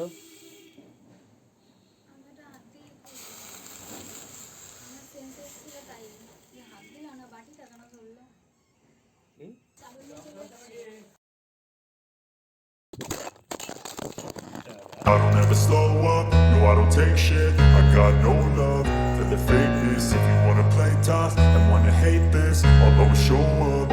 তো। আমারটা হাত দিয়ে আমার সেন্সেস ছিল তাই হাত দিল না বাটিটা কেন ধরলো চালু দিয়ে চলে যাচ্ছে। I don't ever slow up, no I don't take shit. I got no love for the fakeness. If you wanna play tough and wanna hate this, I'll always show up.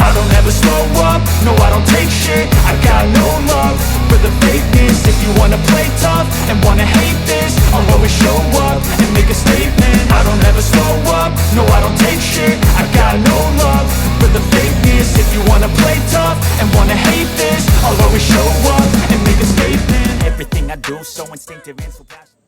I don't ever slow up, no I don't take shit. I got no love for the fakeness. If you wanna play tough and wanna hate this, I'll always show up and make a statement. I don't ever slow up, no I don't take shit. I got no love for the fakeness. If you wanna play tough and wanna hate this, I'll always show up and make a statement. Everything I do so instinctive and so passionate.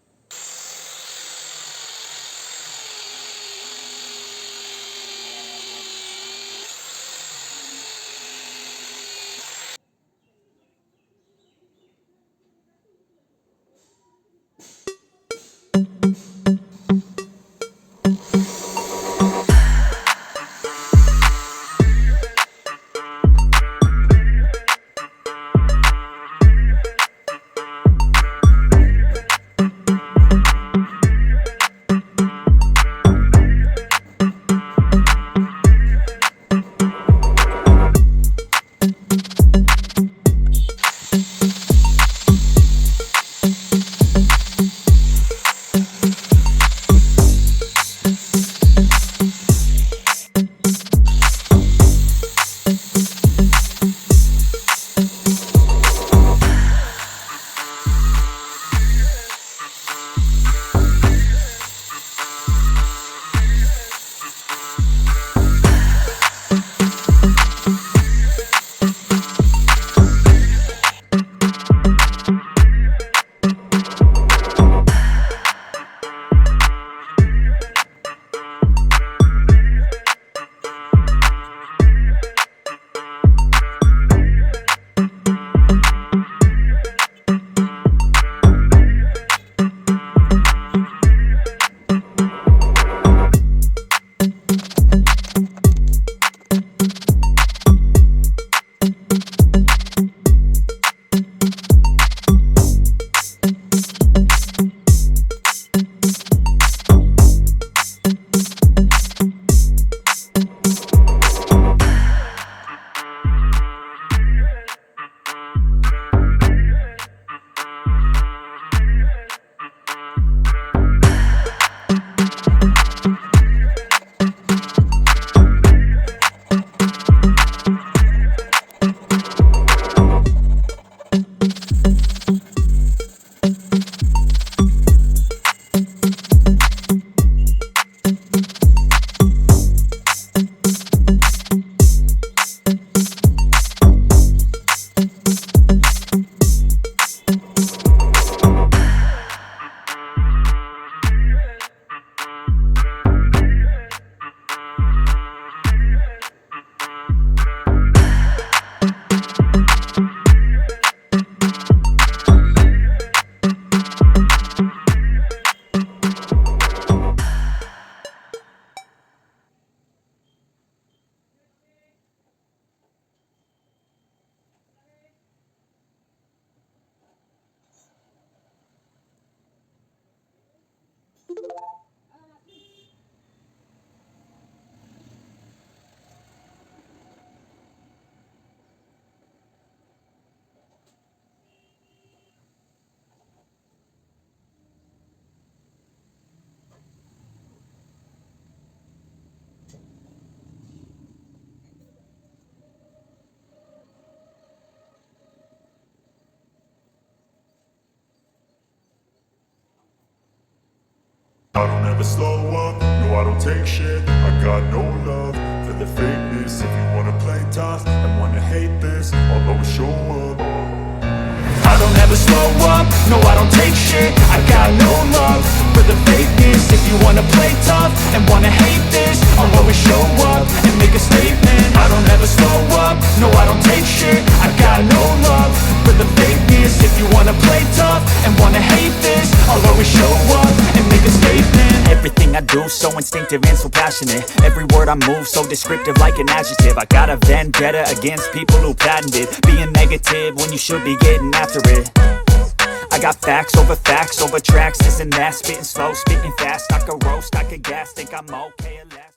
I don't ever slow up, no I don't take shit. I got no love for the fakeness. If you wanna play tough and wanna hate this, I'll always show up. I don't ever slow up, no I don't take shit. I got no love for the fakeness. If you wanna play tough and wanna hate this, I'll always show up and make a statement. I don't ever slow up, no I don't take shit. I got no love for the fakeness. If you wanna play tough and wanna hate this, I'll always show up and make a statement. Everything I do so instinctive and so passionate. Every word I move so descriptive like an adjective. I got a vendetta against people who patented being negative when you should be getting after it. I got facts over tracks, isn't that? Spitting slow, spitting fast, I could roast, I could gas, think I'm okay.